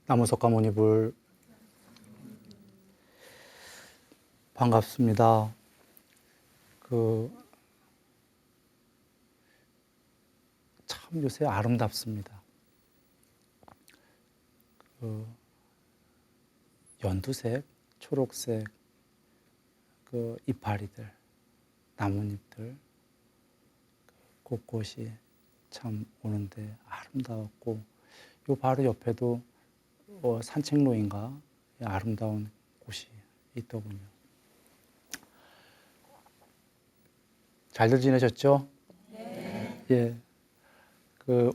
나무석가모니불 반갑습니다. 참 요새 아름답습니다. 연두색, 초록색 이파리들, 나뭇잎들 곳곳이 참 오는데 아름다웠고, 요 바로 옆에도 산책로인가 아름다운 곳이 있더군요. 잘들 지내셨죠? 네. 예.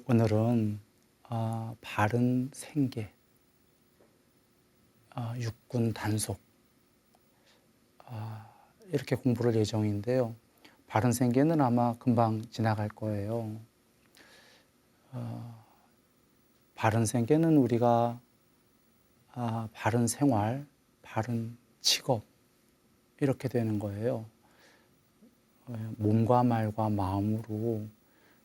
오늘은 바른 생계, 육군 단속 이렇게 공부를 예정인데요. 바른 생계는 아마 금방 지나갈 거예요. 바른 생계는 우리가 바른 생활, 바른 직업 이렇게 되는 거예요. 몸과 말과 마음으로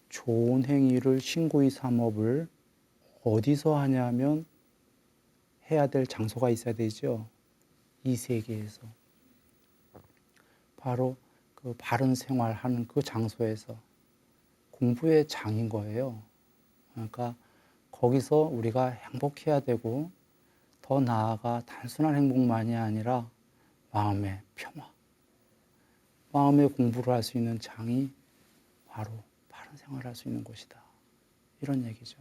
좋은 행위를 신구의 삼업을 어디서 하냐면 해야 될 장소가 있어야 되죠. 이 세계에서. 바로 그 바른 생활하는 그 장소에서 공부의 장인 거예요. 그러니까 거기서 우리가 행복해야 되고, 더 나아가 단순한 행복만이 아니라 마음의 평화, 마음의 공부를 할 수 있는 장이 바로 바른 생활을 할 수 있는 곳이다. 이런 얘기죠.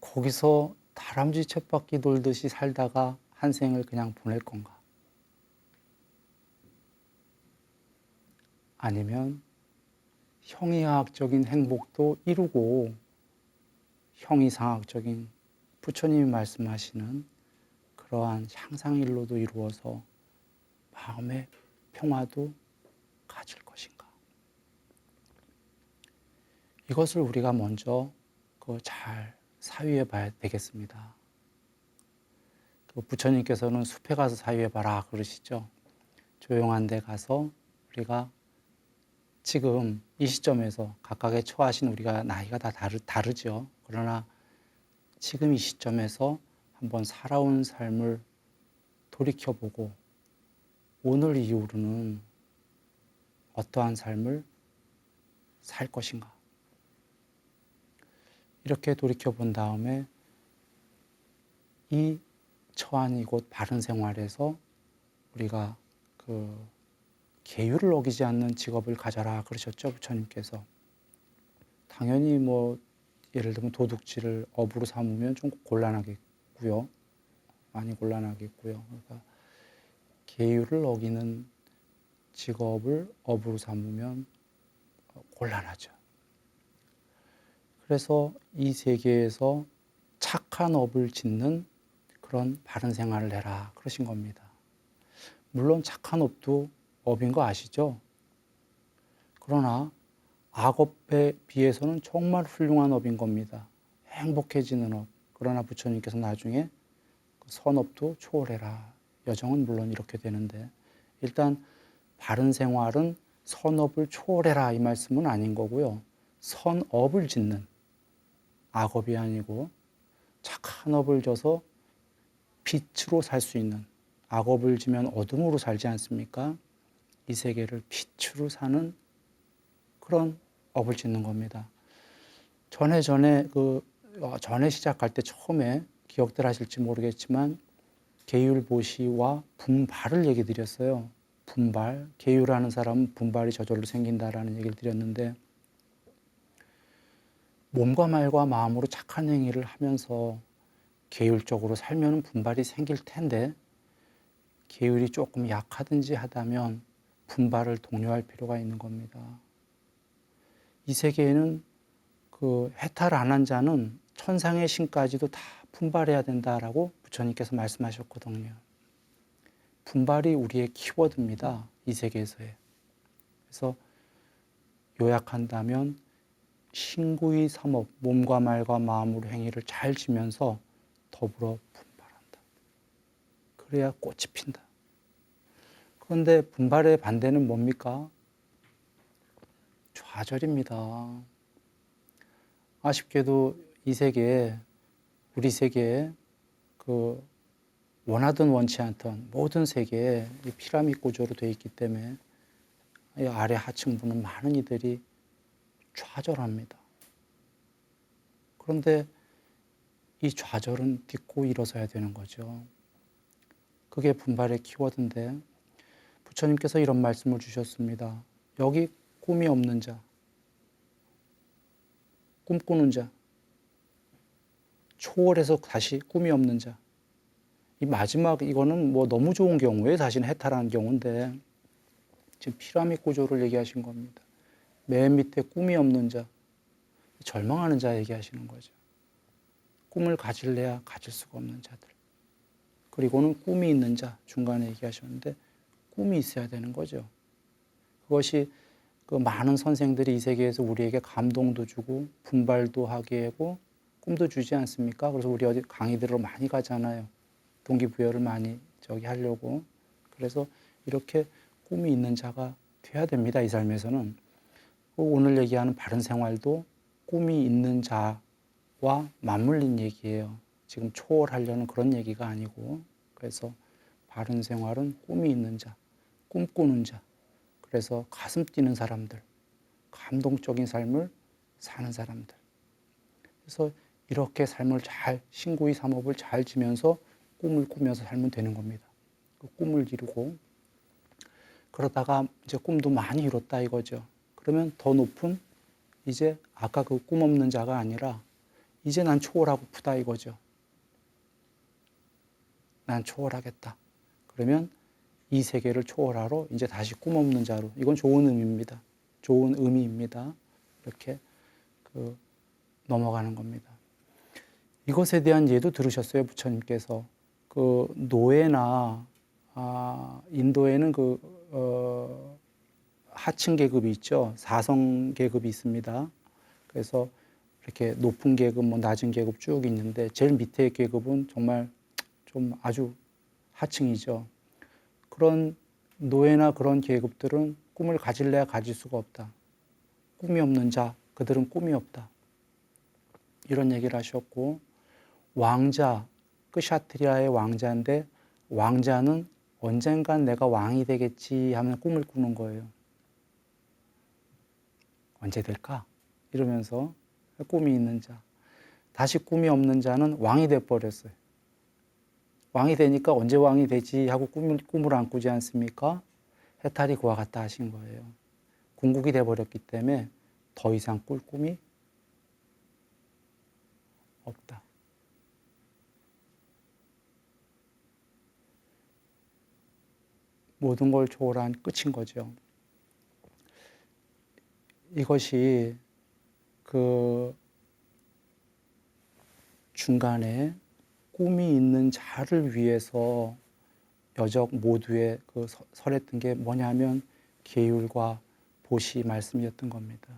거기서 다람쥐 쳇바퀴 돌듯이 살다가 한 생을 그냥 보낼 건가? 아니면 형이하학적인 행복도 이루고 형이상학적인 부처님이 말씀하시는 그러한 향상일로도 이루어서 마음의 평화도 가질 것인가? 이것을 우리가 먼저 잘 사유해 봐야 되겠습니다. 부처님께서는 숲에 가서 사유해 봐라 그러시죠. 조용한 데 가서 우리가 지금 이 시점에서 각각의 처하신 우리가 나이가 다 다르죠. 그러나 지금 이 시점에서 한번 살아온 삶을 돌이켜보고 오늘 이후로는 어떠한 삶을 살 것인가. 이렇게 돌이켜본 다음에 이 처한 이곳 바른 생활에서 우리가 계율을 어기지 않는 직업을 가져라 그러셨죠, 부처님께서. 당연히 예를 들면 도둑질을 업으로 삼으면 좀 곤란하겠고요. 많이 곤란하겠고요. 그러니까 계율을 어기는 직업을 업으로 삼으면 곤란하죠. 그래서 이 세계에서 착한 업을 짓는 그런 바른 생활을 해라 그러신 겁니다. 물론 착한 업도 업인 거 아시죠? 그러나 악업에 비해서는 정말 훌륭한 업인 겁니다. 행복해지는 업. 그러나 부처님께서 나중에 선업도 초월해라. 여정은 물론 이렇게 되는데, 일단 바른 생활은 선업을 초월해라 이 말씀은 아닌 거고요. 선업을 짓는, 악업이 아니고 착한 업을 져서 빛으로 살 수 있는, 악업을 지면 어둠으로 살지 않습니까? 이 세계를 빛으로 사는 그런 업을 짓는 겁니다. 전에 시작할 때 처음에 기억들 하실지 모르겠지만 계율보시와 분발을 얘기 드렸어요. 분발, 계율하는 사람은 분발이 저절로 생긴다라는 얘기를 드렸는데, 몸과 말과 마음으로 착한 행위를 하면서 계율적으로 살면 분발이 생길 텐데, 계율이 조금 약하든지 하다면 분발을 독려할 필요가 있는 겁니다. 이 세계에는 해탈 안 한 자는 천상의 신까지도 다 분발해야 된다라고 부처님께서 말씀하셨거든요. 분발이 우리의 키워드입니다. 이 세계에서의. 그래서 요약한다면 신구의 삼업, 몸과 말과 마음으로 행위를 잘 지면서 더불어 분발한다. 그래야 꽃이 핀다. 그런데 분발의 반대는 뭡니까? 좌절입니다. 아쉽게도 이 세계에, 우리 세계에 그 원하든 원치 않던 모든 세계에 이 피라미드 구조로 되어 있기 때문에 이 아래 하층부는 많은 이들이 좌절합니다. 그런데 이 좌절은 딛고 일어서야 되는 거죠. 그게 분발의 키워드인데 부처님께서 이런 말씀을 주셨습니다. 여기 꿈이 없는 자, 꿈꾸는 자, 초월해서 다시 꿈이 없는 자. 이 마지막 이거는 뭐 너무 좋은 경우에 사실은 해탈하는 경우인데 지금 피라미드 구조를 얘기하신 겁니다. 맨 밑에 꿈이 없는 자, 절망하는 자 얘기하시는 거죠. 꿈을 가질래야 가질 수가 없는 자들. 그리고는 꿈이 있는 자, 중간에 얘기하셨는데 꿈이 있어야 되는 거죠. 그것이 그 많은 선생들이 이 세계에서 우리에게 감동도 주고 분발도 하게 하고 꿈도 주지 않습니까? 그래서 우리 어디 강의 들으러 많이 가잖아요. 동기부여를 많이 하려고. 그래서 이렇게 꿈이 있는 자가 돼야 됩니다. 이 삶에서는. 오늘 얘기하는 바른 생활도 꿈이 있는 자와 맞물린 얘기예요. 지금 초월하려는 그런 얘기가 아니고. 그래서 바른 생활은 꿈이 있는 자, 꿈꾸는 자. 그래서 가슴 뛰는 사람들, 감동적인 삶을 사는 사람들. 그래서 이렇게 삶을 잘, 신구의 삼업을 잘 지면서 꿈을 꾸면서 살면 되는 겁니다. 그 꿈을 이루고 그러다가 이제 꿈도 많이 이뤘다 이거죠. 그러면 더 높은 이제 아까 그 꿈 없는 자가 아니라 이제 난 초월하고프다 이거죠. 난 초월하겠다. 그러면 이 세계를 초월하러 이제 다시 꿈 없는 자로. 이건 좋은 의미입니다. 좋은 의미입니다. 이렇게 넘어가는 겁니다. 이것에 대한 예도 들으셨어요, 부처님께서. 노예나 인도에는 하층 계급이 있죠. 사성 계급이 있습니다. 그래서 이렇게 높은 계급, 낮은 계급 쭉 있는데 제일 밑에 계급은 정말 좀 아주 하층이죠. 그런 노예나 그런 계급들은 꿈을 가질래야 가질 수가 없다. 꿈이 없는 자, 그들은 꿈이 없다. 이런 얘기를 하셨고, 왕자, 샤트리아의 왕자인데 왕자는 언젠간 내가 왕이 되겠지 하면 꿈을 꾸는 거예요. 언제 될까? 이러면서 꿈이 있는 자. 다시 꿈이 없는 자는 왕이 돼버렸어요. 왕이 되니까 언제 왕이 되지 하고 꿈을 안 꾸지 않습니까? 해탈이 그와 같다 하신 거예요. 궁극이 돼버렸기 때문에 더 이상 꿀 꿈이 없다. 모든 걸 초월한 끝인 거죠. 이것이 중간에 꿈이 있는 자를 위해서 여적 모두의 설했던 게 뭐냐면 계율과 보시 말씀이었던 겁니다.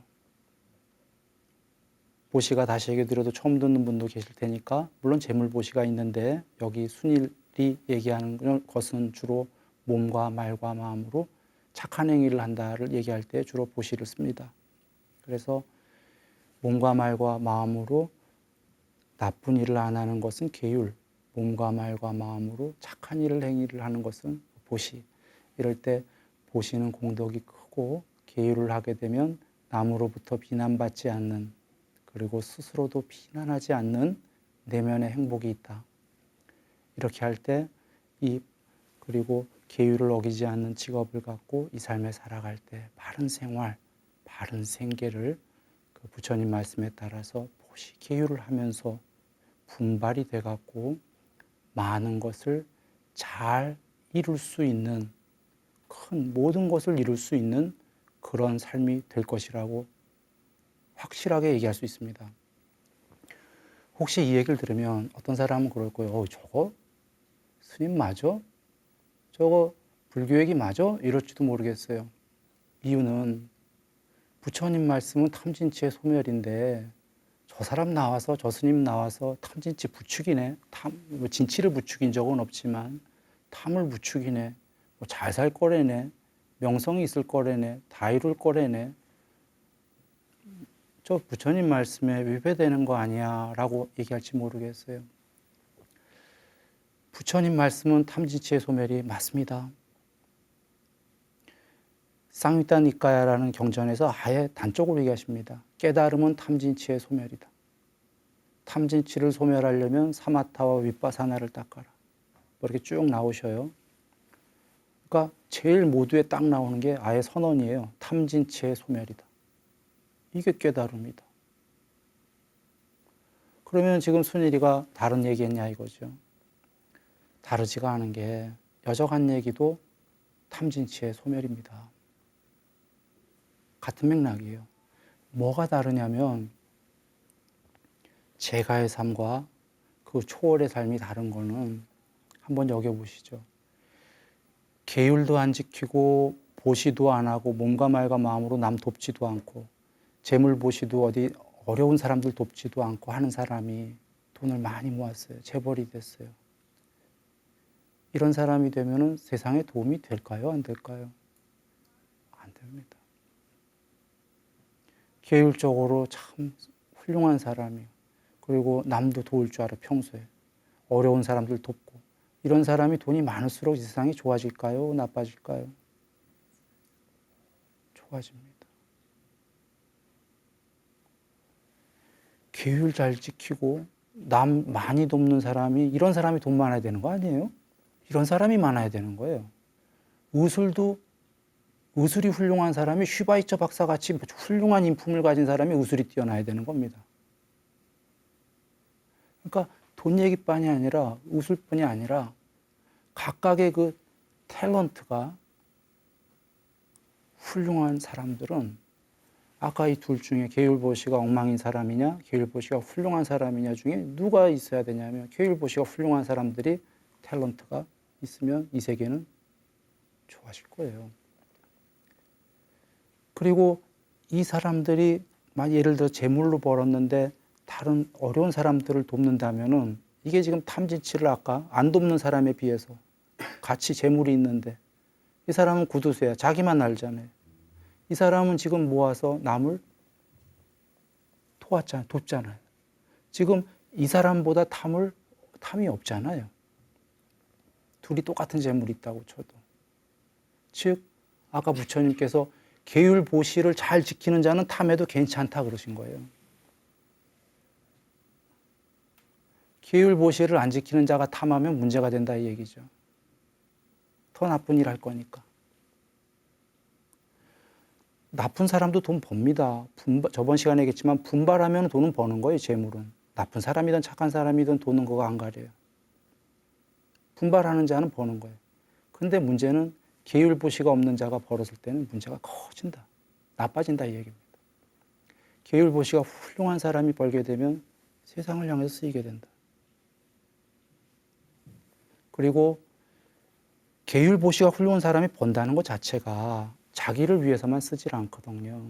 보시가 다시 얘기 드려도 처음 듣는 분도 계실 테니까 물론 재물보시가 있는데 여기 순일이 얘기하는 것은 주로 몸과 말과 마음으로 착한 행위를 한다를 얘기할 때 주로 보시를 씁니다. 그래서 몸과 말과 마음으로 나쁜 일을 안 하는 것은 계율, 몸과 말과 마음으로 착한 행위를 하는 것은 보시. 이럴 때 보시는 공덕이 크고 계율을 하게 되면 남으로부터 비난받지 않는 그리고 스스로도 비난하지 않는 내면의 행복이 있다. 이렇게 할 때 그리고 계율을 어기지 않는 직업을 갖고 이 삶에 살아갈 때 바른 생활, 바른 생계를 부처님 말씀에 따라서 보시 계율을 하면서 분발이 돼 갖고 많은 것을 잘 이룰 수 있는 모든 것을 이룰 수 있는 그런 삶이 될 것이라고 확실하게 얘기할 수 있습니다. 혹시 이 얘기를 들으면 어떤 사람은 그럴 거예요. 저거 스님 맞아? 저거 불교 얘기 맞아? 이럴지도 모르겠어요. 이유는 부처님 말씀은 탐진치의 소멸인데 저 사람 나와서 저 스님 나와서 탐진치 부추기네. 진치를 부추긴 적은 없지만 탐을 부추기네. 잘 살 거래네. 명성이 있을 거래네. 다 이룰 거래네. 저 부처님 말씀에 위배되는 거 아니야 라고 얘기할지 모르겠어요. 부처님 말씀은 탐진치의 소멸이 맞습니다. 쌍윗단 니까야라는 경전에서 아예 단적으로 얘기하십니다. 깨달음은 탐진치의 소멸이다. 탐진치를 소멸하려면 사마타와 윗바사나를 닦아라. 뭐 이렇게 쭉 나오셔요. 그러니까 제일 모두에 딱 나오는 게 아예 선언이에요. 탐진치의 소멸이다. 이게 깨달음이다. 그러면 지금 순일이가 다른 얘기했냐 이거죠. 다르지가 않은 게 여적한 얘기도 탐진치의 소멸입니다. 같은 맥락이에요. 뭐가 다르냐면 제가의 삶과 그 초월의 삶이 다른 거는 한번 여겨보시죠. 계율도 안 지키고 보시도 안 하고 몸과 말과 마음으로 남 돕지도 않고 재물 보시도 어디 어려운 사람들 돕지도 않고 하는 사람이 돈을 많이 모았어요. 재벌이 됐어요. 이런 사람이 되면 세상에 도움이 될까요? 안 될까요? 안 됩니다. 계율적으로 참 훌륭한 사람이에요. 그리고 남도 도울 줄 알아 평소에. 어려운 사람들 돕고. 이런 사람이 돈이 많을수록 이 세상이 좋아질까요? 나빠질까요? 좋아집니다. 계율 잘 지키고 남 많이 돕는 사람이 이런 사람이 돈 많아야 되는 거 아니에요? 이런 사람이 많아야 되는 거예요. 의술이 훌륭한 사람이 슈바이처 박사같이 훌륭한 인품을 가진 사람이 의술이 뛰어나야 되는 겁니다. 그러니까 돈 얘기뿐이 아니라 의술뿐이 아니라 각각의 그 탤런트가 훌륭한 사람들은 아까 이 둘 중에 계율보시가 엉망인 사람이냐 계율보시가 훌륭한 사람이냐 중에 누가 있어야 되냐면 계율보시가 훌륭한 사람들이 탤런트가 있으면 이 세계는 좋아질 거예요. 그리고 이 사람들이 예를 들어 재물로 벌었는데 다른 어려운 사람들을 돕는다면은 이게 지금 탐진치를 아까 안 돕는 사람에 비해서 같이 재물이 있는데 이 사람은 구두쇠야. 자기만 알잖아요. 이 사람은 지금 모아서 남을 돕잖아요. 지금 이 사람보다 탐이 없잖아요. 둘이 똑같은 재물이 있다고 쳐도. 즉 아까 부처님께서 계율보시를 잘 지키는 자는 탐해도 괜찮다 그러신 거예요. 계율보시를 안 지키는 자가 탐하면 문제가 된다 이 얘기죠. 더 나쁜 일 할 거니까. 나쁜 사람도 돈 법니다. 저번 시간에 얘기했지만 분발하면 돈은 버는 거예요. 재물은. 나쁜 사람이든 착한 사람이든 돈은 그거 안 가려요. 분발하는 자는 버는 거예요. 근데 문제는 계율보시가 없는 자가 벌었을 때는 문제가 커진다. 나빠진다 이 얘기입니다. 계율보시가 훌륭한 사람이 벌게 되면 세상을 향해서 쓰이게 된다. 그리고 계율보시가 훌륭한 사람이 번다는 것 자체가 자기를 위해서만 쓰질 않거든요.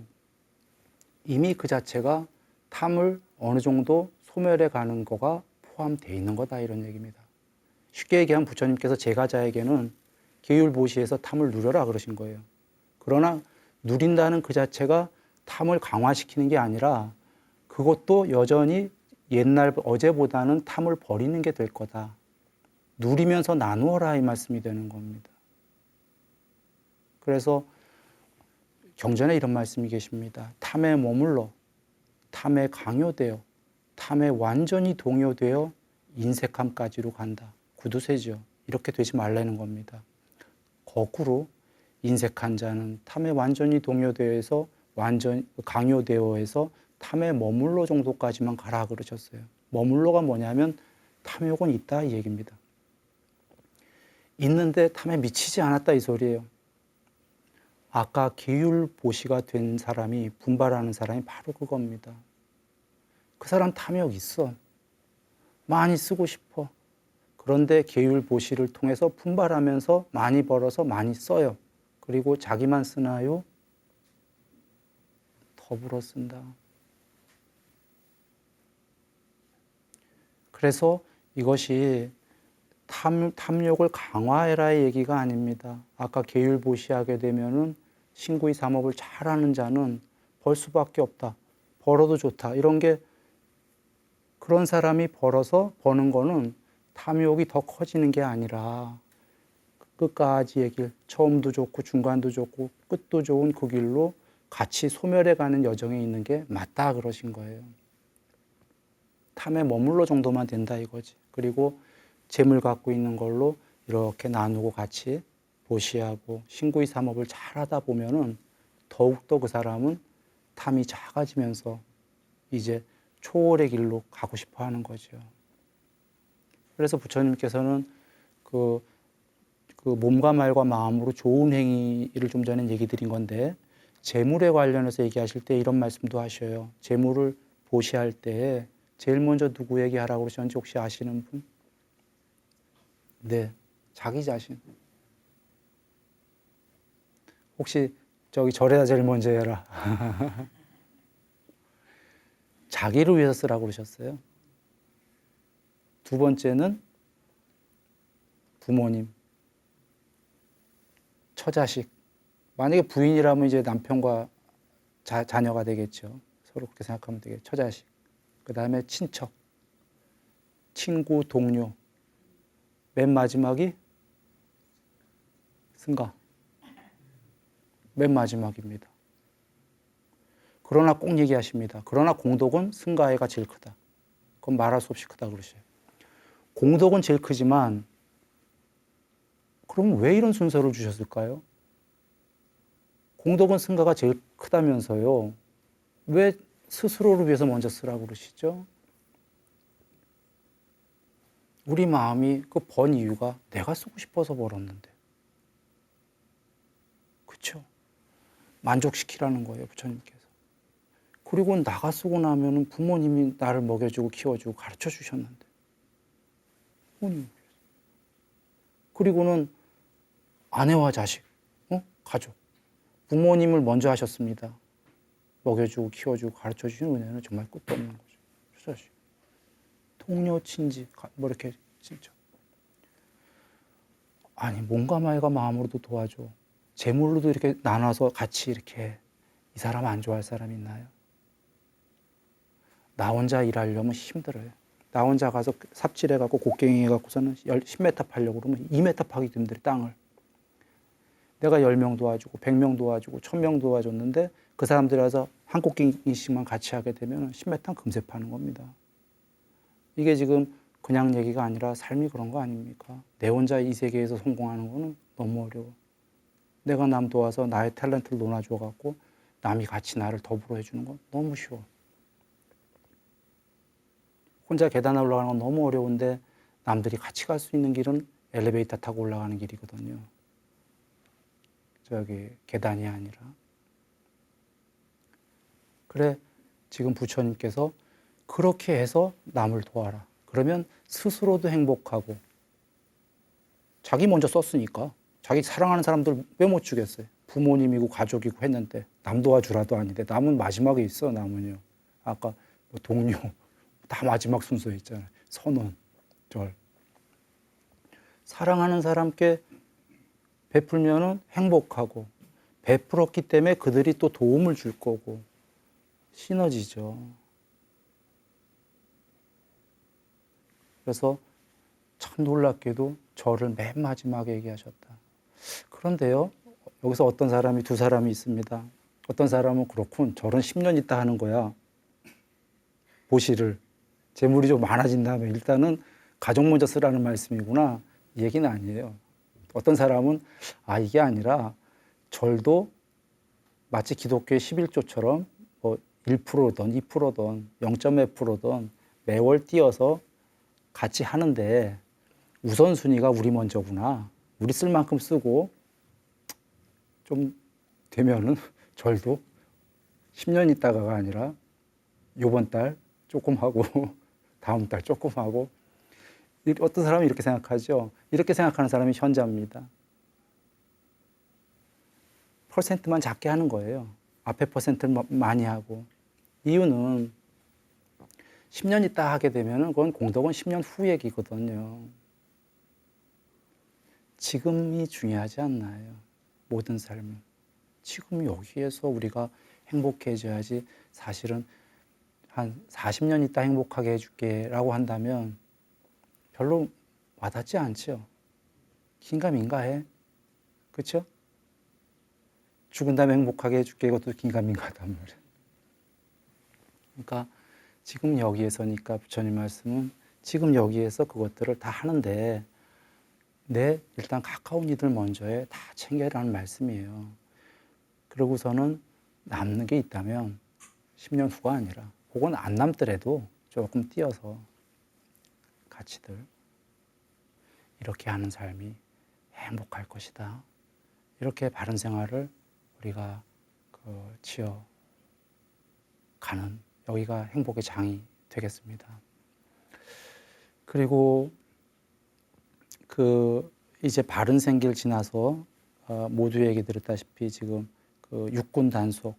이미 그 자체가 탐을 어느 정도 소멸해 가는 거가 포함되어 있는 거다 이런 얘기입니다. 쉽게 얘기하면 부처님께서 제가자에게는 계율보시에서 탐을 누려라 그러신 거예요. 그러나 누린다는 그 자체가 탐을 강화시키는 게 아니라 그것도 여전히 어제보다는 탐을 버리는 게 될 거다. 누리면서 나누어라 이 말씀이 되는 겁니다. 그래서 경전에 이런 말씀이 계십니다. 탐에 머물러, 탐에 강요되어, 탐에 완전히 동요되어 인색함까지로 간다. 구두쇠죠. 이렇게 되지 말라는 겁니다. 거꾸로 인색한 자는 탐에 완전히 동요되어서 강요되어서 탐에 머물러 정도까지만 가라 그러셨어요. 머물러가 뭐냐면 탐욕은 있다 이 얘기입니다. 있는데 탐에 미치지 않았다 이 소리예요. 아까 계율보시가 된 사람이 분발하는 사람이 바로 그겁니다. 그 사람 탐욕 있어. 많이 쓰고 싶어. 그런데 계율보시를 통해서 분발하면서 많이 벌어서 많이 써요. 그리고 자기만 쓰나요? 더불어 쓴다. 그래서 이것이 탐욕을 강화해라의 얘기가 아닙니다. 아까 계율보시하게 되면은 신구의 삼업을 잘하는 자는 벌 수밖에 없다. 벌어도 좋다. 이런 게 그런 사람이 버는 거는 탐욕이 더 커지는 게 아니라 끝까지의 길, 처음도 좋고 중간도 좋고 끝도 좋은 그 길로 같이 소멸해 가는 여정에 있는 게 맞다 그러신 거예요. 탐에 머물러 정도만 된다 이거지. 그리고 재물 갖고 있는 걸로 이렇게 나누고 같이 보시하고 신구이 삼업을 잘 하다 보면은 더욱더 그 사람은 탐이 작아지면서 이제 초월의 길로 가고 싶어 하는 거죠. 그래서 부처님께서는 그 몸과 말과 마음으로 좋은 행위를 좀 전에 얘기 드린 건데, 재물에 관련해서 얘기하실 때 이런 말씀도 하셔요. 재물을 보시할 때 제일 먼저 누구 얘기하라고 그러셨는지 혹시 아시는 분? 네, 자기 자신. 혹시 저기 절에다 제일 먼저 해라. 자기를 위해서 쓰라고 그러셨어요. 두 번째는 부모님, 처자식. 만약에 부인이라면 이제 남편과 자녀가 되겠죠. 서로 그렇게 생각하면 되겠죠. 처자식. 그 다음에 친척, 친구, 동료. 맨 마지막이 승가. 맨 마지막입니다. 그러나 꼭 얘기하십니다. 그러나 공덕은 승가해가 제일 크다. 그건 말할 수 없이 크다 그러셔요. 공덕은 제일 크지만 그럼 왜 이런 순서를 주셨을까요? 공덕은 승가가 제일 크다면서요. 왜 스스로를 위해서 먼저 쓰라고 그러시죠? 우리 마음이 그 번 이유가 내가 쓰고 싶어서 벌었는데. 그렇죠? 만족시키라는 거예요, 부처님께서. 그리고 나가 쓰고 나면 부모님이 나를 먹여주고 키워주고 가르쳐 주셨는데. 부모님. 그리고는 아내와 자식, 가족. 부모님을 먼저 하셨습니다. 먹여주고 키워주고 가르쳐 주시는 은혜는 정말 끝도 없는 거죠. 자식. 동료, 친지, 뭐 이렇게 진짜. 아니 몸과 말과 마음으로도 도와줘. 재물로도 이렇게 나눠서 같이 이렇게 이 사람 안 좋아할 사람 있나요? 나 혼자 일하려면 힘들어요. 나 혼자 가서 삽질해갖고 곡괭이 해갖고서는 10m 파려고 그러면 2m 파기도 힘들어 땅을. 내가 10명 도와주고 100명 도와주고 1000명 도와줬는데 그 사람들이 와서 한 곡괭이씩만 같이 하게 되면 10m는 금세 파는 겁니다. 이게 지금 그냥 얘기가 아니라 삶이 그런 거 아닙니까? 내 혼자 이 세계에서 성공하는 거는 너무 어려워. 내가 남 도와서 나의 탤런트를 논아줘갖고 남이 같이 나를 더불어 해주는 건 너무 쉬워. 혼자 계단 올라가는 건 너무 어려운데 남들이 같이 갈 수 있는 길은 엘리베이터 타고 올라가는 길이거든요. 저기 계단이 아니라. 그래 지금 부처님께서 그렇게 해서 남을 도와라. 그러면 스스로도 행복하고 자기 먼저 썼으니까 자기 사랑하는 사람들 왜 못 주겠어요. 부모님이고 가족이고 했는데 남 도와주라도 아닌데 남은 마지막에 있어. 남은요. 아까 뭐 동료 다 마지막 순서에 있잖아요. 선원, 절. 사랑하는 사람께 베풀면은 행복하고 베풀었기 때문에 그들이 또 도움을 줄 거고 시너지죠. 그래서 참 놀랍게도 절을 맨 마지막에 얘기하셨다. 그런데요, 여기서 어떤 사람이 두 사람이 있습니다. 어떤 사람은 그렇군, 절은 10년 있다 하는 거야. 보시를. 재물이 좀 많아진 다음에 일단은 가족 먼저 쓰라는 말씀이구나. 이 얘기는 아니에요. 어떤 사람은 이게 아니라 절도 마치 기독교의 11조처럼 뭐 1%든 2%든 0.몇 %든 매월 띄어서 같이 하는데 우선순위가 우리 먼저구나. 우리 쓸 만큼 쓰고 좀 되면은 절도 10년 있다가가 아니라 요번 달 조금 하고 다음 달 조금 하고 어떤 사람은 이렇게 생각하죠. 이렇게 생각하는 사람이 현자입니다. 퍼센트만 작게 하는 거예요. 앞에 퍼센트를 많이 하고. 이유는 10년 있다 하게 되면 그건 공덕은 10년 후 얘기거든요. 지금이 중요하지 않나요? 모든 삶은. 지금 여기에서 우리가 행복해져야지 사실은 한 40년 있다 행복하게 해줄게 라고 한다면 별로 와닿지 않죠. 긴가민가 해. 그렇죠? 죽은 다음에 행복하게 해줄게 이것도 긴가민가단 말이에요. 그러니까 지금 여기에서니까 부처님 말씀은 지금 여기에서 그것들을 다 하는데 내 일단 가까운 이들 먼저에 다 챙겨라는 말씀이에요. 그러고서는 남는 게 있다면 10년 후가 아니라 혹은 안 남더라도 조금 띄어서 같이들 이렇게 하는 삶이 행복할 것이다. 이렇게 바른 생활을 우리가 지어 가는 여기가 행복의 장이 되겠습니다. 그리고 이제 바른 생길 지나서 모두 얘기 들었다시피 지금 육군 단속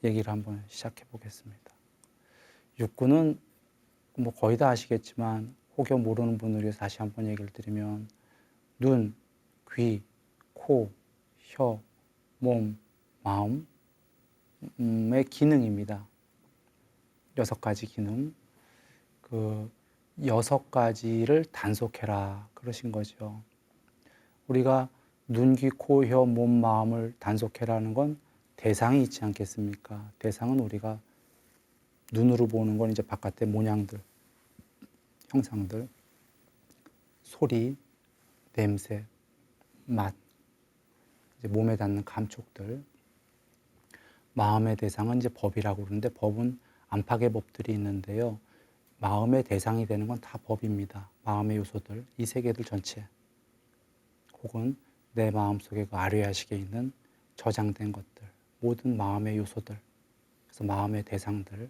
얘기를 한번 시작해 보겠습니다. 육군은 뭐 거의 다 아시겠지만 혹여 모르는 분을 위해서 다시 한번 얘기를 드리면 눈, 귀, 코, 혀, 몸, 마음의 기능입니다. 6가지 기능. 그 6가지를 단속해라 그러신 거죠. 우리가 눈, 귀, 코, 혀, 몸, 마음을 단속해라는 건 대상이 있지 않겠습니까? 대상은 우리가 눈으로 보는 건 이제 바깥의 모양들, 형상들, 소리, 냄새, 맛, 이제 몸에 닿는 감촉들. 마음의 대상은 이제 법이라고 그러는데 법은 안팎의 법들이 있는데요. 마음의 대상이 되는 건 다 법입니다. 마음의 요소들, 이 세계들 전체. 혹은 내 마음속에 그 아뢰야식에 있는 저장된 것들, 모든 마음의 요소들, 그래서 마음의 대상들,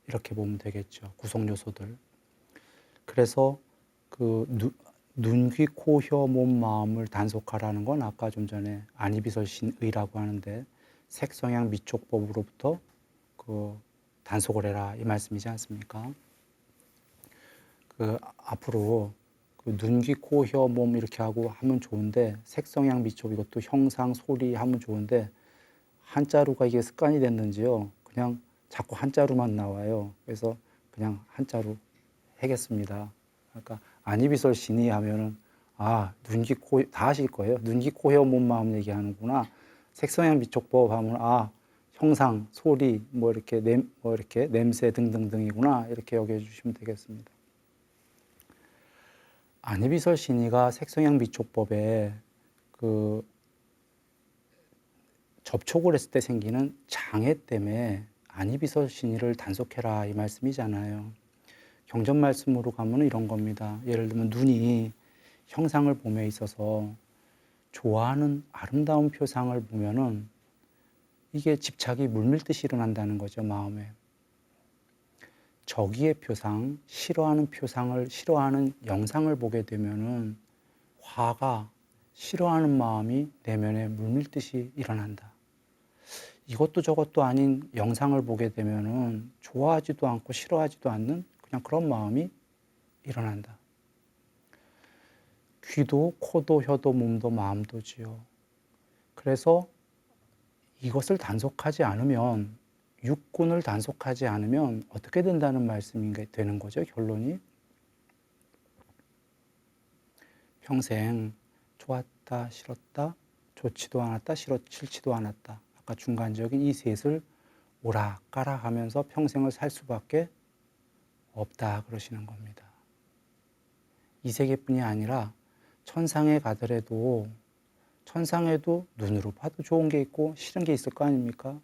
이렇게 보면 되겠죠. 구성 요소들. 그래서 눈, 귀, 코, 혀, 몸, 마음을 단속하라는 건 아까 좀 전에 안이비설신의라고 하는데 색성향 미촉법으로부터 단속을 해라 이 말씀이지 않습니까? 앞으로 눈, 귀, 코, 혀, 몸 이렇게 하고 하면 좋은데 색성향 미촉 이것도 형상, 소리 하면 좋은데 한자루가 이게 습관이 됐는지요. 그냥 자꾸 한자루만 나와요. 그래서 그냥 한자루 하겠습니다. 그러니까 안이비설 신이 하면은 눈, 귀, 코 다 하실 거예요. 눈, 귀, 코, 혀, 몸, 마음 얘기하는구나. 색성향 미촉법 하면 형상, 소리, 뭐 이렇게 냄새 등등등이구나 이렇게 여겨주시면 되겠습니다. 안이비설 신이가 색성향 미촉법에 접촉을 했을 때 생기는 장애 때문에 안이비설 신이를 단속해라 이 말씀이잖아요. 경전 말씀으로 가면 이런 겁니다. 예를 들면 눈이 형상을 봄에 있어서 좋아하는 아름다운 표상을 보면은 이게 집착이 물밀듯이 일어난다는 거죠, 마음에. 적의의 표상, 싫어하는 표상을, 싫어하는 영상을 보게 되면은 화가 싫어하는 마음이 내면에 물밀듯이 일어난다. 이것도 저것도 아닌 영상을 보게 되면은 좋아하지도 않고 싫어하지도 않는 그냥 그런 마음이 일어난다. 귀도, 코도, 혀도, 몸도, 마음도지요. 그래서 이것을 단속하지 않으면, 육군을 단속하지 않으면 어떻게 된다는 말씀이 되는 거죠, 결론이? 평생 좋았다, 싫었다, 좋지도 않았다, 싫지도 않았다. 아까 중간적인 이 셋을 오락가락 하면서 평생을 살 수밖에 없다 그러시는 겁니다. 이 세계뿐이 아니라 천상에 가더라도 천상에도 눈으로 봐도 좋은 게 있고 싫은 게 있을 거 아닙니까?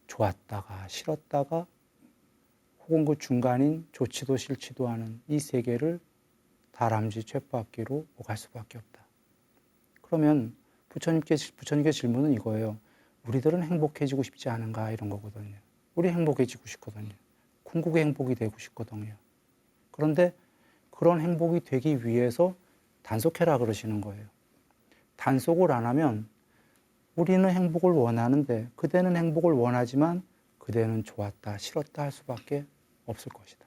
좋았다가 싫었다가 혹은 그 중간인 좋지도 싫지도 않은 이 세계를 다람쥐 쳇바퀴로 오갈 수밖에 없다. 그러면 부처님께 질문은 이거예요. 우리들은 행복해지고 싶지 않은가 이런 거거든요. 우리 행복해지고 싶거든요. 궁극의 행복이 되고 싶거든요. 그런데 그런 행복이 되기 위해서 단속해라 그러시는 거예요. 단속을 안 하면 우리는 행복을 원하는데 그대는 행복을 원하지만 그대는 좋았다, 싫었다 할 수밖에 없을 것이다.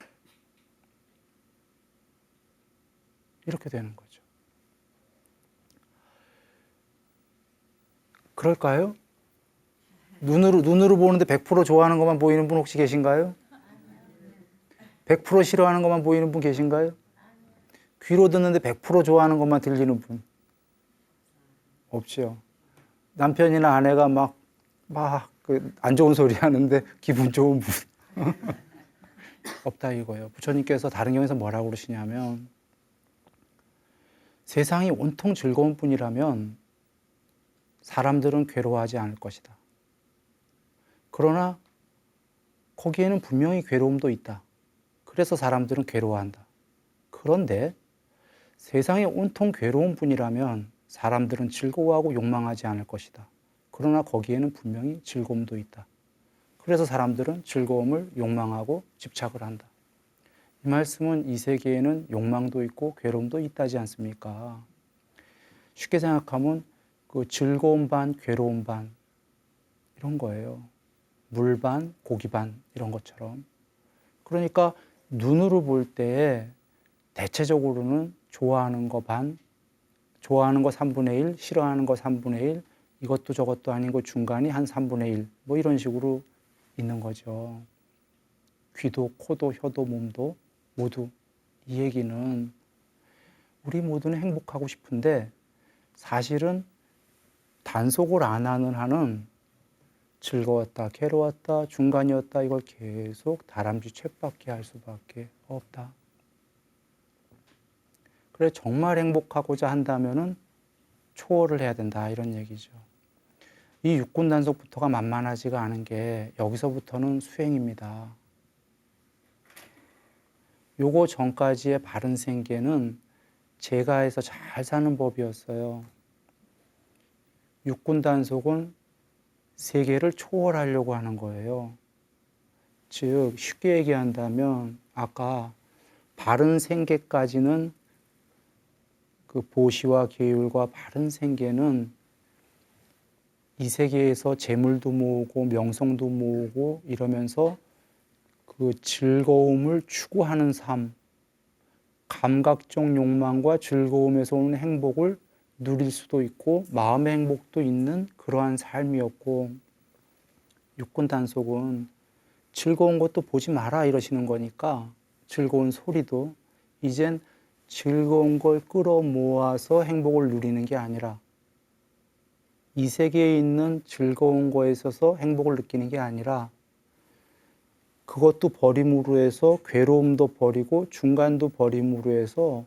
이렇게 되는 거죠. 그럴까요? 눈으로 보는데 100% 좋아하는 것만 보이는 분 혹시 계신가요? 100% 싫어하는 것만 보이는 분 계신가요? 귀로 듣는데 100% 좋아하는 것만 들리는 분? 없죠. 남편이나 아내가 막 안 좋은 소리 하는데 기분 좋은 분. 없다 이거예요. 부처님께서 다른 경우에서 뭐라고 그러시냐면, 세상이 온통 즐거운 뿐이라면 사람들은 괴로워하지 않을 것이다. 그러나 거기에는 분명히 괴로움도 있다. 그래서 사람들은 괴로워한다. 그런데 세상이 온통 괴로운 뿐이라면 사람들은 즐거워하고 욕망하지 않을 것이다. 그러나 거기에는 분명히 즐거움도 있다. 그래서 사람들은 즐거움을 욕망하고 집착을 한다. 이 말씀은 이 세계에는 욕망도 있고 괴로움도 있다지 않습니까? 쉽게 생각하면 그 즐거움 반, 괴로움 반 이런 거예요. 물 반, 고기 반 이런 것처럼. 그러니까 눈으로 볼 때 대체적으로는 좋아하는 거 반, 좋아하는 거 3분의 1, 싫어하는 거 3분의 1, 이것도 저것도 아닌 거 중간이 한 3분의 1, 뭐 이런 식으로 있는 거죠. 귀도, 코도, 혀도, 몸도 모두. 이 얘기는 우리 모두는 행복하고 싶은데 사실은 단속을 안 하는 한은 즐거웠다, 괴로웠다, 중간이었다 이걸 계속 다람쥐 쳇바퀴 할 수밖에 없다. 그래 정말 행복하고자 한다면은 초월을 해야 된다 이런 얘기죠. 이 육군 단속부터가 만만하지가 않은 게 여기서부터는 수행입니다. 요거 전까지의 바른 생계는 제가 해서 잘 사는 법이었어요. 육군 단속은 세계를 초월하려고 하는 거예요. 즉 쉽게 얘기한다면 아까 바른 생계까지는 그 보시와 계율과 바른 생계는 이 세계에서 재물도 모으고 명성도 모으고 이러면서 그 즐거움을 추구하는 삶, 감각적 욕망과 즐거움에서 오는 행복을 누릴 수도 있고 마음의 행복도 있는 그러한 삶이었고, 육군 단속은 즐거운 것도 보지 마라 이러시는 거니까 즐거운 소리도 이젠 즐거운 걸 끌어모아서 행복을 누리는 게 아니라 이 세계에 있는 즐거운 거에 있어서 행복을 느끼는 게 아니라 그것도 버림으로 해서 괴로움도 버리고 중간도 버림으로 해서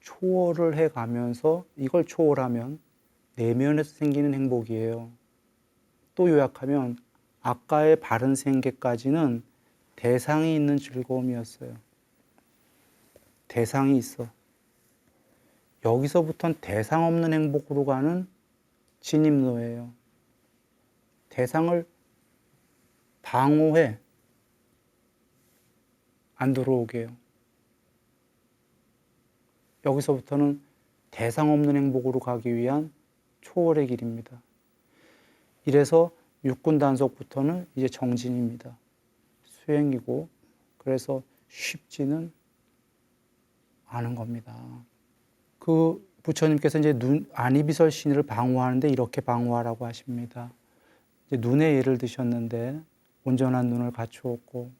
초월을 해가면서 이걸 초월하면 내면에서 생기는 행복이에요. 또 요약하면 아까의 바른 생계까지는 대상이 있는 즐거움이었어요. 대상이 있어. 여기서부터는 대상 없는 행복으로 가는 진입로예요. 대상을 방어해. 안 들어오게요. 여기서부터는 대상 없는 행복으로 가기 위한 초월의 길입니다. 이래서 육군 단속부터는 이제 정진입니다. 수행이고, 그래서 쉽지는 않은 겁니다. 그 부처님께서 이제 안이비설 신의를 방어하는데 이렇게 방어하라고 하십니다. 이제 눈의 예를 드셨는데 온전한 눈을 갖추었고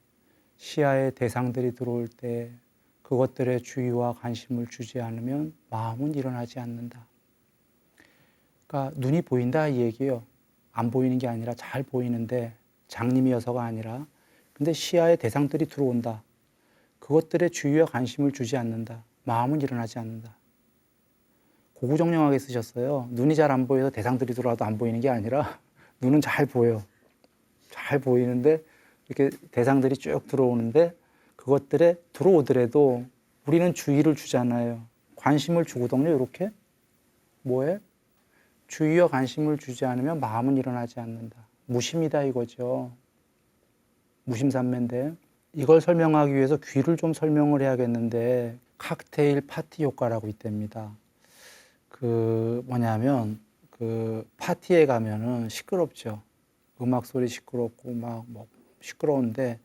시야에 대상들이 들어올 때 그것들의 주의와 관심을 주지 않으면 마음은 일어나지 않는다. 그러니까 눈이 보인다 이 얘기예요. 안 보이는 게 아니라 잘 보이는데 장님이어서가 아니라, 근데 시야에 대상들이 들어온다. 그것들의 주의와 관심을 주지 않는다. 마음은 일어나지 않는다. 고구정령하게 쓰셨어요. 눈이 잘 안 보여서 대상들이 들어와도 안 보이는 게 아니라 눈은 잘 보여. 잘 보이는데 이렇게 대상들이 쭉 들어오는데 그것들에 들어오더라도 우리는 주의를 주잖아요. 관심을 주거든요. 이렇게 뭐에? 주의와 관심을 주지 않으면 마음은 일어나지 않는다. 무심이다 이거죠. 무심산매인데 이걸 설명하기 위해서 귀를 좀 설명을 해야겠는데 칵테일 파티 효과라고 있답니다. 그 뭐냐면 그 파티에 가면은 시끄럽죠. 음악 소리 시끄럽고 막 뭐 시끄러운데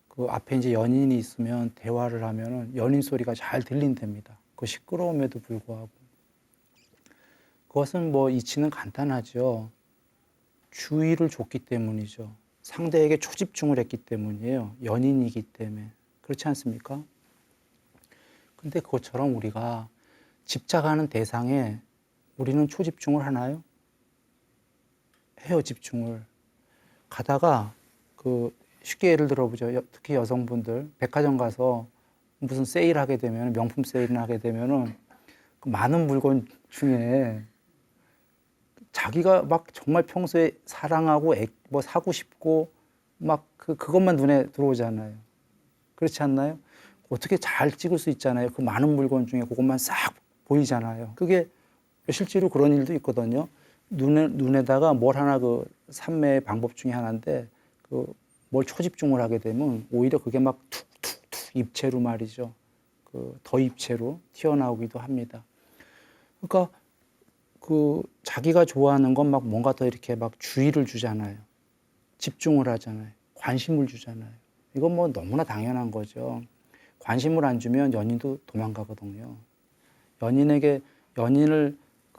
그 앞에 이제 연인이 있으면 대화를 하면은 연인 소리가 잘 들린답니다. 그 시끄러움에도 불구하고. 그것은 뭐 이치는 간단하죠. 주의를 줬기 때문이죠. 상대에게 초집중을 했기 때문이에요. 연인이기 때문에. 그렇지 않습니까? 근데 그것처럼 우리가 집착하는 대상에 우리는 초집중을 하나요? 해요, 집중을. 가다가 쉽게 예를 들어보죠. 특히 여성분들 백화점 가서 무슨 세일하게 되면, 명품 세일을 하게 되면은 그 많은 물건 중에 자기가 막 정말 평소에 사랑하고 뭐 사고 싶고 막 그것만 눈에 들어오잖아요. 그렇지 않나요? 어떻게 잘 찍을 수 있잖아요. 그 많은 물건 중에 그것만 싹 보이잖아요. 그게 실제로 그런 일도 있거든요. 눈에다가 뭘 하나 산매의 방법 중에 하나인데 뭘 초집중을 하게 되면 오히려 그게 막 툭툭툭 입체로 말이죠. 더 입체로 튀어나오기도 합니다. 그러니까 자기가 좋아하는 건 막 뭔가 더 이렇게 막 주의를 주잖아요. 집중을 하잖아요. 관심을 주잖아요. 이건 뭐 너무나 당연한 거죠. 관심을 안 주면 연인도 도망가거든요. 연인을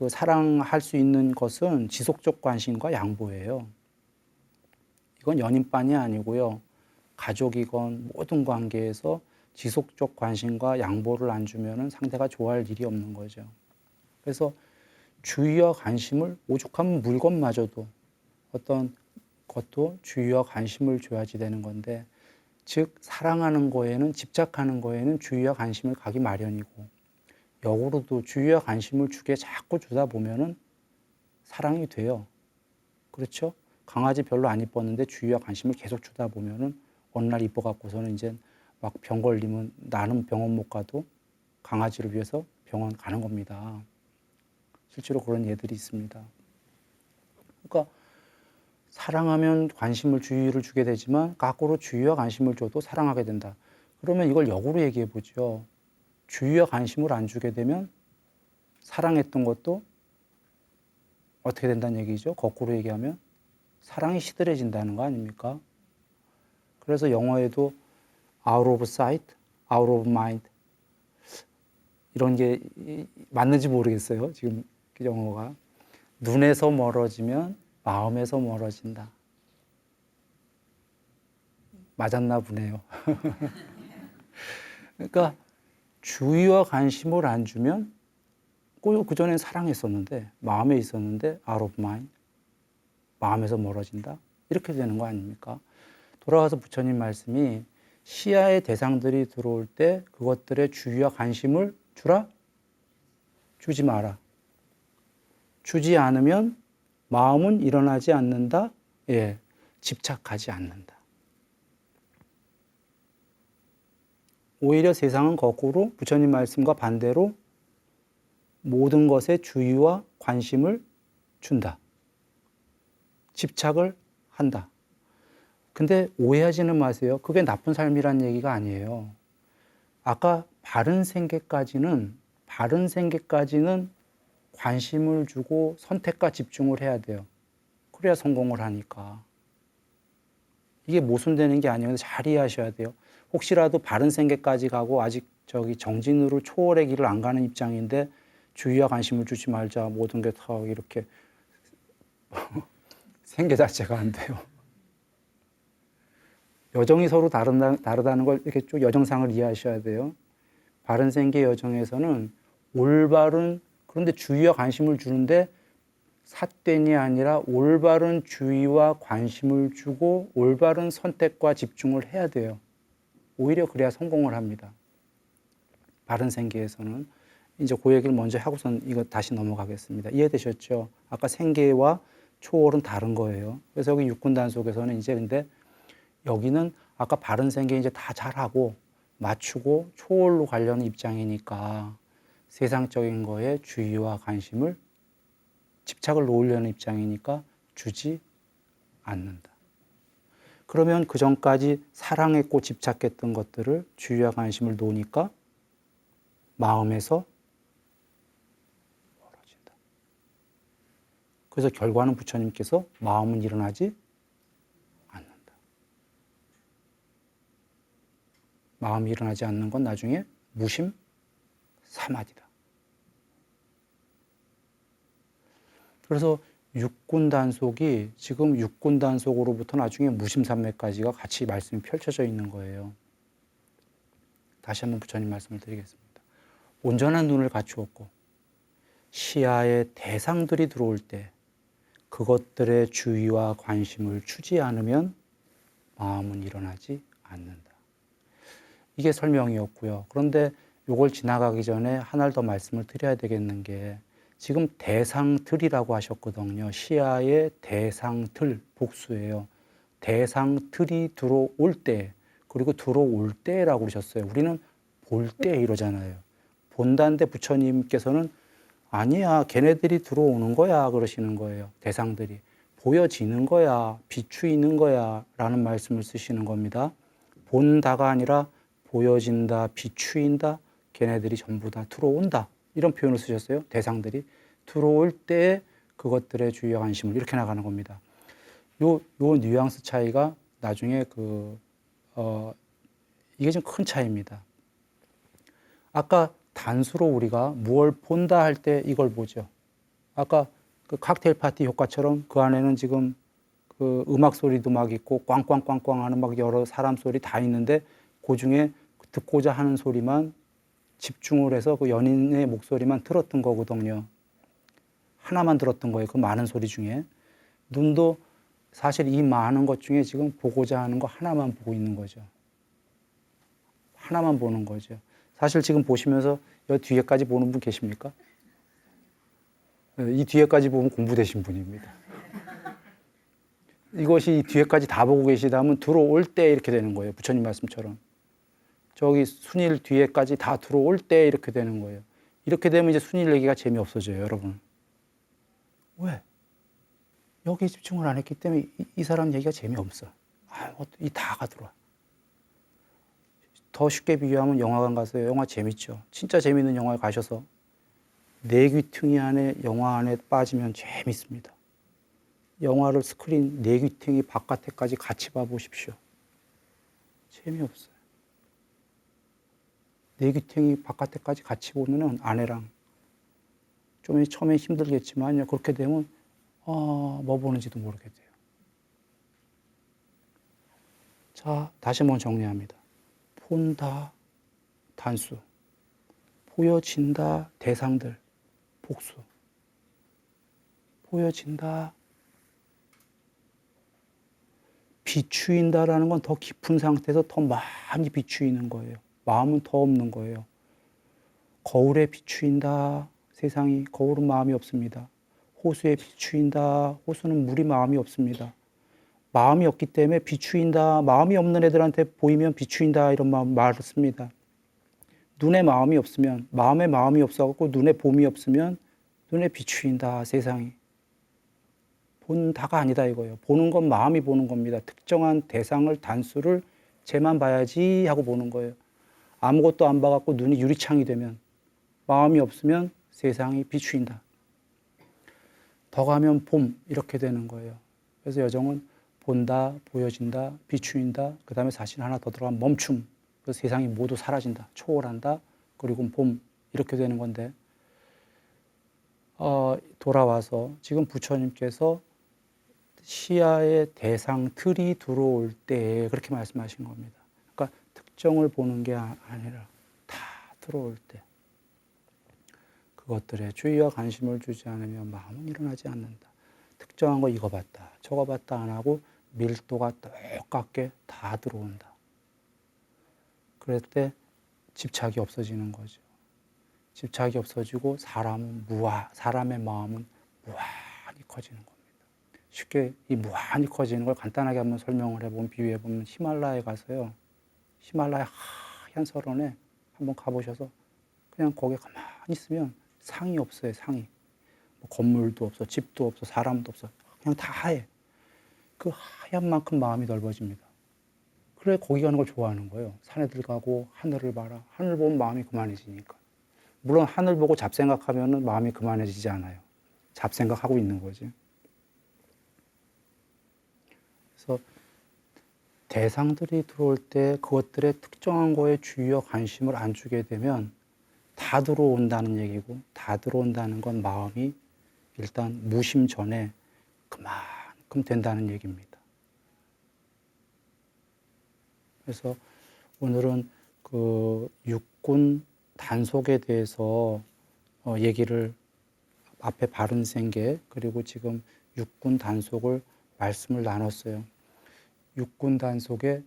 사랑할 수 있는 것은 지속적 관심과 양보예요. 이건 연인뿐이 아니고요. 가족이건 모든 관계에서 지속적 관심과 양보를 안 주면 상대가 좋아할 일이 없는 거죠. 그래서 주의와 관심을 오죽하면 물건마저도 어떤 것도 주의와 관심을 줘야지 되는 건데, 즉 사랑하는 거에는, 집착하는 거에는 주의와 관심을 가기 마련이고, 역으로도 주의와 관심을 주게 자꾸 주다 보면은 사랑이 돼요. 그렇죠? 강아지 별로 안 이뻤는데 주의와 관심을 계속 주다 보면은 어느 날 이뻐 갖고서는 이제 막 병 걸리면 나는 병원 못 가도 강아지를 위해서 병원 가는 겁니다. 실제로 그런 예들이 있습니다. 그러니까 사랑하면 관심을, 주의를 주게 되지만 거꾸로 주의와 관심을 줘도 사랑하게 된다. 그러면 이걸 역으로 얘기해 보죠. 주의와 관심을 안 주게 되면 사랑했던 것도 어떻게 된다는 얘기죠? 거꾸로 얘기하면 사랑이 시들해진다는 거 아닙니까? 그래서 영어에도 out of sight, out of mind 이런 게 맞는지 모르겠어요. 지금 영어가. 눈에서 멀어지면 마음에서 멀어진다. 맞았나 보네요. 그러니까 주의와 관심을 안 주면 그전엔 사랑했었는데, 마음에 있었는데 out of mind, 마음에서 멀어진다. 이렇게 되는 거 아닙니까? 돌아와서 부처님 말씀이 시야의 대상들이 들어올 때 그것들의 주의와 관심을 주라? 주지 마라. 주지 않으면 마음은 일어나지 않는다? 예, 집착하지 않는다. 오히려 세상은 거꾸로 부처님 말씀과 반대로 모든 것에 주의와 관심을 준다. 집착을 한다. 근데 오해하지는 마세요. 그게 나쁜 삶이란 얘기가 아니에요. 아까 바른 생계까지는 관심을 주고 선택과 집중을 해야 돼요. 그래야 성공을 하니까. 이게 모순되는 게 아니어서 잘 이해하셔야 돼요. 혹시라도 바른 생계까지 가고 아직 정진으로 초월의 길을 안 가는 입장인데 주의와 관심을 주지 말자, 모든 게 다 이렇게 생계 자체가 안 돼요. 여정이 서로 다르다는 걸 이렇게 쭉 여정상을 이해하셔야 돼요. 바른 생계 여정에서는 올바른, 그런데 주의와 관심을 주는데 삿된이 아니라 올바른 주의와 관심을 주고 올바른 선택과 집중을 해야 돼요. 오히려 그래야 성공을 합니다. 바른 생계에서는. 이제 그 얘기를 먼저 하고선 이거 다시 넘어가겠습니다. 이해되셨죠? 아까 생계와 초월은 다른 거예요. 그래서 여기 육군단속에서는 이제 근데 여기는 아까 바른 생계 이제 다 잘하고 맞추고 초월로 가려는 입장이니까 세상적인 거에 주의와 관심을, 집착을 놓으려는 입장이니까 주지 않는다. 그러면 그 전까지 사랑했고 집착했던 것들을 주의와 관심을 놓으니까 마음에서 멀어진다. 그래서 결과는 부처님께서 마음은 일어나지 않는다. 마음이 일어나지 않는 건 나중에 무심 사마디다. 그래서 육군 단속이 지금 육군 단속으로부터 나중에 무심산맥까지가 같이 말씀이 펼쳐져 있는 거예요. 다시 한번 부처님 말씀을 드리겠습니다. 온전한 눈을 갖추었고 시야에 대상들이 들어올 때 그것들의 주의와 관심을 주지 않으면 마음은 일어나지 않는다. 이게 설명이었고요. 그런데 이걸 지나가기 전에 하나 더 말씀을 드려야 되겠는 게 지금 대상들이라고 하셨거든요. 시야의 대상들, 복수예요. 대상들이 들어올 때, 그리고 들어올 때라고 그러셨어요. 우리는 볼 때 이러잖아요. 본다는데 부처님께서는 아니야, 걔네들이 들어오는 거야 그러시는 거예요. 대상들이. 보여지는 거야, 비추이는 거야 라는 말씀을 쓰시는 겁니다. 본다가 아니라 보여진다, 비추인다, 걔네들이 전부 다 들어온다. 이런 표현을 쓰셨어요. 대상들이. 들어올 때 그것들의 주의와 관심을 이렇게 나가는 겁니다. 요 뉘앙스 차이가 나중에 이게 좀 큰 차이입니다. 아까 단수로 우리가 무엇을 본다 할 때 이걸 보죠. 아까 그 칵테일 파티 효과처럼 그 안에는 지금 그 음악 소리도 막 있고 꽝꽝꽝꽝 하는 막 여러 사람 소리 다 있는데 그 중에 듣고자 하는 소리만 집중을 해서 그 연인의 목소리만 들었던 거거든요. 하나만 들었던 거예요. 그 많은 소리 중에. 눈도 사실 이 많은 것 중에 지금 보고자 하는 거 하나만 보고 있는 거죠. 하나만 보는 거죠. 사실 지금 보시면서 이 뒤에까지 보는 분 계십니까? 이 뒤에까지 보면 공부되신 분입니다. 이것이 이 뒤에까지 다 보고 계시다면 들어올 때 이렇게 되는 거예요. 부처님 말씀처럼. 저기 순일 뒤에까지 다 들어올 때 이렇게 되는 거예요. 이렇게 되면 이제 순일 얘기가 재미없어져요, 여러분. 왜? 여기 집중을 안 했기 때문에 이 사람 얘기가 재미없어. 이 다가 들어와. 더 쉽게 비교하면 영화관 가서 영화 재밌죠. 진짜 재밌는 영화에 가셔서 내 귀퉁이 안에 영화 안에 빠지면 재밌습니다. 영화를 스크린 내 귀퉁이 바깥에까지 같이 봐보십시오. 재미없어요. 내 귀퉁이 바깥에까지 같이 보면은 아내랑 좀 처음에 힘들겠지만 그렇게 되면 뭐 보는지도 모르게 돼요. 자, 다시 한번 정리합니다. 본다, 단수. 보여진다, 대상들, 복수. 보여진다, 비추인다라는 건 더 깊은 상태에서 더 많이 비추이는 거예요. 마음은 더 없는 거예요. 거울에 비추인다, 세상이. 거울은 마음이 없습니다. 호수에 비추인다, 호수는 물이 마음이 없습니다. 마음이 없기 때문에 비추인다, 마음이 없는 애들한테 보이면 비추인다 이런 말을 씁니다. 눈에 마음이 없으면, 마음에 마음이 없어갖고 눈에 봄이 없으면 눈에 비추인다, 세상이. 본다가 아니다 이거예요. 보는 건 마음이 보는 겁니다. 특정한 대상을, 단수를 쟤만 봐야지 하고 보는 거예요. 아무것도 안 봐갖고 눈이 유리창이 되면, 마음이 없으면 세상이 비추인다. 더 가면 봄 이렇게 되는 거예요. 그래서 여정은 본다, 보여진다, 비추인다, 그 다음에 사실 하나 더 들어가면 멈춤. 그래서 세상이 모두 사라진다, 초월한다, 그리고 봄 이렇게 되는 건데 돌아와서 지금 부처님께서 시야의 대상 틀이 들어올 때 그렇게 말씀하신 겁니다. 그러니까 특정을 보는 게 아니라 다 들어올 때 그것들에 주의와 관심을 주지 않으면 마음은 일어나지 않는다. 특정한 거 이거 봤다, 저거 봤다 안 하고 밀도가 똑같게 다 들어온다. 그럴 때 집착이 없어지는 거죠. 집착이 없어지고 사람의 마음은 무한히 커지는 겁니다. 쉽게 이 무한히 커지는 걸 간단하게 한번 설명을 해보면, 비유해보면 히말라야에 가서요. 히말라야 하얀 설원에 한번 가보셔서 그냥 거기에 가만히 있으면 상이 없어요, 상이. 뭐 건물도 없어, 집도 없어, 사람도 없어. 그냥 다 하얘. 그 하얀 만큼 마음이 넓어집니다. 그래 거기 가는 걸 좋아하는 거예요. 산에들 가고 하늘을 봐라. 하늘 보면 마음이 그만해지니까. 물론 하늘 보고 잡생각하면 마음이 그만해지지 않아요. 잡생각하고 있는 거지. 그래서 대상들이 들어올 때 그것들의 특정한 거에 주의와 관심을 안 주게 되면 다 들어온다는 얘기고, 다 들어온다는 건 마음이 일단 무심 전에 그만큼 된다는 얘기입니다. 그래서 오늘은 그 육군 단속에 대해서 얘기를 앞에 바른 생계 그리고 지금 육군 단속을 말씀을 나눴어요. 육군 단속의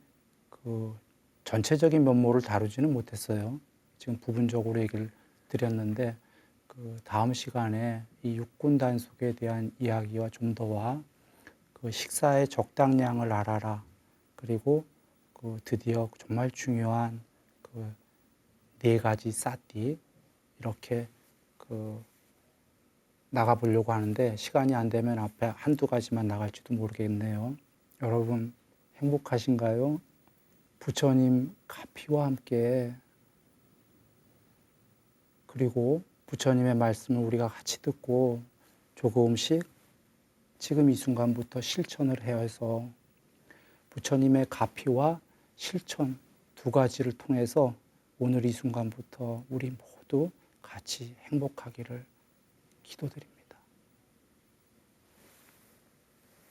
그 전체적인 면모를 다루지는 못했어요. 지금 부분적으로 얘기를 드렸는데 그 다음 시간에 이 육군 단속에 대한 이야기와 좀 더와 그 식사의 적당량을 알아라 그리고 그 드디어 정말 중요한 그 네 가지 사띠 이렇게 그 나가보려고 하는데 시간이 안 되면 앞에 한두 가지만 나갈지도 모르겠네요. 여러분 행복하신가요? 부처님 가피와 함께 그리고 부처님의 말씀을 우리가 같이 듣고 조금씩 지금 이 순간부터 실천을 해서 부처님의 가피와 실천 두 가지를 통해서 오늘 이 순간부터 우리 모두 같이 행복하기를 기도드립니다.